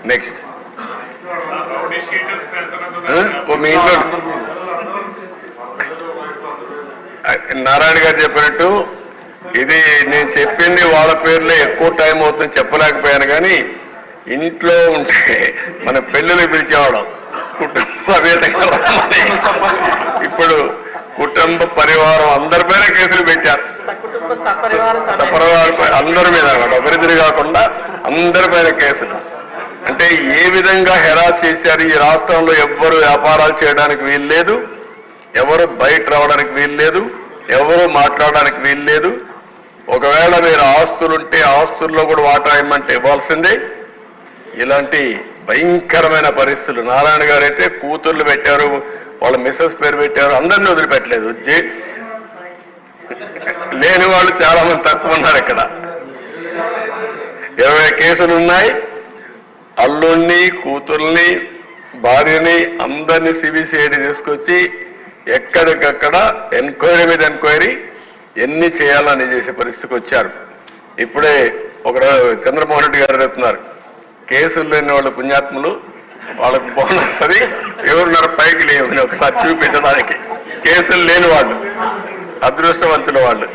Next మీ ఇంట్లో నారాయణ గారు చెప్పినట్టు ఇది నేను చెప్పింది వాళ్ళ పేర్లో ఎక్కువ టైం అవుతుందని చెప్పలేకపోయాను, కానీ ఇంట్లో ఉంటే మన పెళ్ళిళ్ళు పిలిచేవాళ్ళం కుటుంబ సమేతంగా. ఇప్పుడు కుటుంబ పరివారం అందరి పైన కేసులు పెట్టారు, సపరివారం అందరి మీద అన్నమాట, ఒకరిద్దరు కాకుండా అందరి పైన కేసులు. అంటే ఏ విధంగా హెరాస్ చేశారు. ఈ రాష్ట్రంలో ఎవ్వరు వ్యాపారాలు చేయడానికి వీలు లేదు, ఎవరు బయట రావడానికి వీలు లేదు, ఎవరు మాట్లాడడానికి వీలు లేదు. ఒకవేళ మీరు ఆస్తులుంటే ఆస్తుల్లో కూడా వాటా ఇవ్వమంటే ఇవ్వాల్సిందే. ఇలాంటి భయంకరమైన పరిస్థితులు. నారాయణ గారు అయితే కూతుర్లు పెట్టారు, వాళ్ళ మిస్సెస్ పేరు పెట్టారు, అందరినీ వదిలిపెట్టలేదు. లేని వాళ్ళు చాలా మంది తక్కువ ఉన్నారు. ఇక్కడ 20 కేసులు ఉన్నాయి. అల్లుణ్ణి, కూతుర్ని, భార్యని అందరినీ సిబిసిఐడి తీసుకొచ్చి ఎక్కడికక్కడ ఎంక్వైరీ మీద ఎంక్వైరీ ఎన్ని చేయాలని చేసే పరిస్థితికి వచ్చారు. ఇప్పుడే ఒక చంద్రమోహన్ రెడ్డి గారు చెప్తున్నారు, కేసులు లేని వాళ్ళు పుణ్యాత్ములు, వాళ్ళకు బోనస్ అది ఎవరున్నారు పైకి లేవని ఒకసారి చూపించడానికి. కేసులు లేని వాళ్ళు అదృష్టవంతుల వాళ్ళు.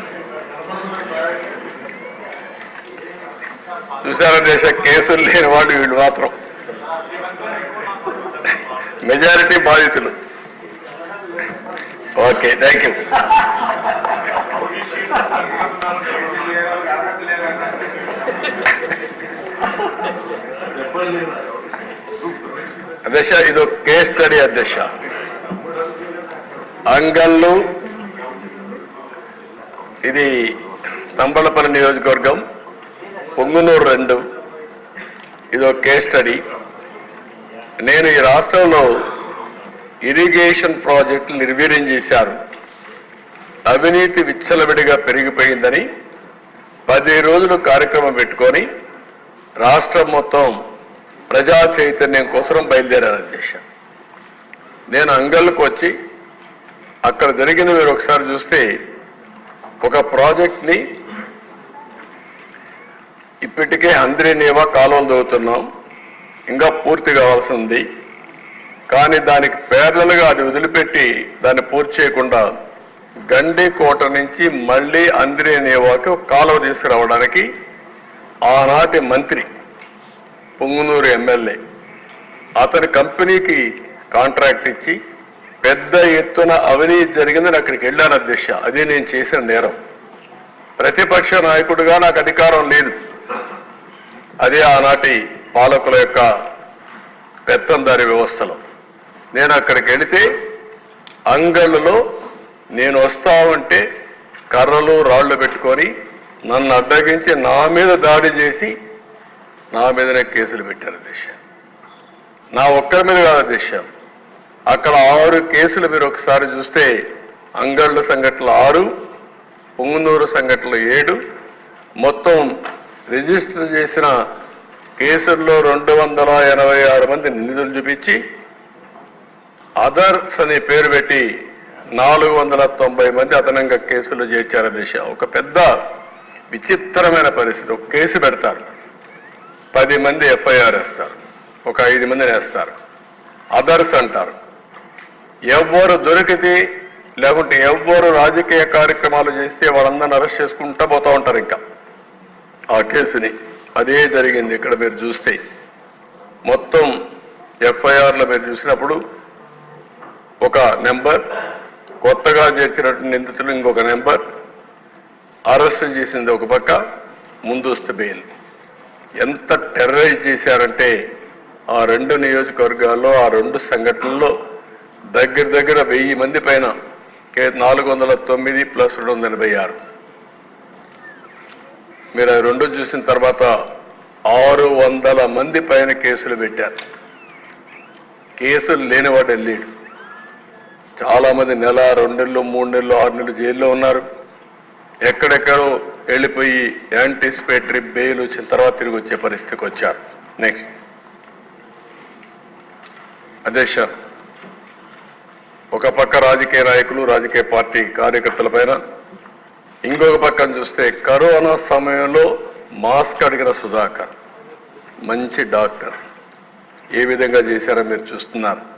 చూసారా దేశ కేసులు లేని వాళ్ళు వీళ్ళు మాత్రం మెజారిటీ బాధితులు. Okay, thank you. అధ్యక్ష, ఇది ఒక కేస్ స్టడీ. అధ్యక్ష, అంగళ్ళు, ఇది తంబళపల్లి నియోజకవర్గం, పొంగునూరు 2. ఇది ఒక కేస్ స్టడీ. నేను ఈ రాష్ట్రంలో ఇరిగేషన్ ప్రాజెక్టులు నిర్వీర్యం చేశారు, అవినీతి విచ్చలవిడిగా పెరిగిపోయిందని 10 రోజులు కార్యక్రమం పెట్టుకొని రాష్ట్రం మొత్తం ప్రజా చైతన్యం కోసం బయలుదేరారు. అధ్యక్ష, నేను అంగళ్ళకు వచ్చి అక్కడ జరిగింది మీరు ఒకసారి చూస్తే, ఒక ప్రాజెక్ట్ని ఇప్పటికే హంద్రీనేవా కాలువలు దవ్వుతున్నాం, ఇంకా పూర్తి కావాల్సి ఉంది. కానీ దానికి ప్యారలల్గా అది వదిలిపెట్టి దాన్ని పూర్తి చేయకుండా గండికోట నుంచి మళ్ళీ హంద్రీనేవాకి ఒక కాలువ తీసుకురావడానికి ఆనాటి మంత్రి పొంగునూరు ఎమ్మెల్యే అతని కంపెనీకి కాంట్రాక్ట్ ఇచ్చి పెద్ద ఎత్తున అవినీతి జరిగిందని అక్కడికి వెళ్ళాను. అధ్యక్ష, అది నేను చేసిన నేరం. ప్రతిపక్ష నాయకుడిగా నాకు అధికారం లేదు. అదే ఆనాటి పాలకుల యొక్క పెత్తందారి వ్యవస్థలో నేను అక్కడికి వెళితే అంగళ్ళులో నేను వస్తా ఉంటే కర్రలు రాళ్లు పెట్టుకొని నన్ను అడ్డగించి నా మీద దాడి చేసి నా మీదనే కేసులు పెట్టారు. అధ్యక్ష, నా ఒక్కరి మీద కాదు అధ్యక్ష, అక్కడ 6 కేసులు మీరు ఒకసారి చూస్తే అంగళ్ళు సంఘటనలు 6, పొంగునూరు సంఘటనలు 7, మొత్తం రిజిస్టర్ చేసిన కేసుల్లో 286 మంది నిందితులు చూపించి అదర్స్ అనే పేరు పెట్టి 490 మంది అదనంగా కేసులు చేర్చారు. దిశ ఒక పెద్ద విచిత్రమైన పరిస్థితి. ఒక కేసు పెడతారు, 10 మంది ఎఫ్ఐఆర్ వేస్తారు, ఒక 5 మందిని వేస్తారు, అదర్స్ అంటారు. ఎవ్వరు దొరికితే లేకుంటే ఎవ్వరు రాజకీయ కార్యక్రమాలు చేస్తే వాళ్ళందరినీ అరెస్ట్ చేసుకుంటూ పోతూ ఉంటారు. ఇంకా ఆ కేసుని అదే జరిగింది. ఇక్కడ మీరు చూస్తే మొత్తం ఎఫ్ఐఆర్లో మీరు చూసినప్పుడు ఒక నెంబర్, కొత్తగా చేసినటువంటి నిందితులు ఇంకొక నెంబర్, అరెస్ట్ చేసింది ఒక పక్క, ముందస్తు బెయిల్. ఎంత టెర్రరైజ్ చేశారంటే ఆ 2 నియోజకవర్గాల్లో ఆ 2 సంఘటనల్లో దగ్గర 1000 మంది పైన 409 ప్లస్ 286. మీరు ఆ 2 చూసిన తర్వాత 600 మంది పైన కేసులు పెట్టారు. కేసులు లేనివాడు వెళ్ళాడు. చాలా మంది నెల, 2 నెలలు, 3 నెలలు, 6 నెలలు జైల్లో ఉన్నారు. ఎక్కడెక్కడో వెళ్ళిపోయి యాంటిసిపేటరీ బెయిల్ వచ్చిన తర్వాత తిరిగి వచ్చే పరిస్థితికి వచ్చారు. నెక్స్ట్ అధ్యక్ష, ఒక పక్క రాజకీయ నాయకులు, రాజకీయ పార్టీ కార్యకర్తల పైన, ఇంకొక పక్కన చూస్తే కరోనా సమయంలో మాస్క్ అడిగిన సుధాకర్ మంచి డాక్టర్, ఏ విధంగా చేశారో మీరు చూస్తున్నారు.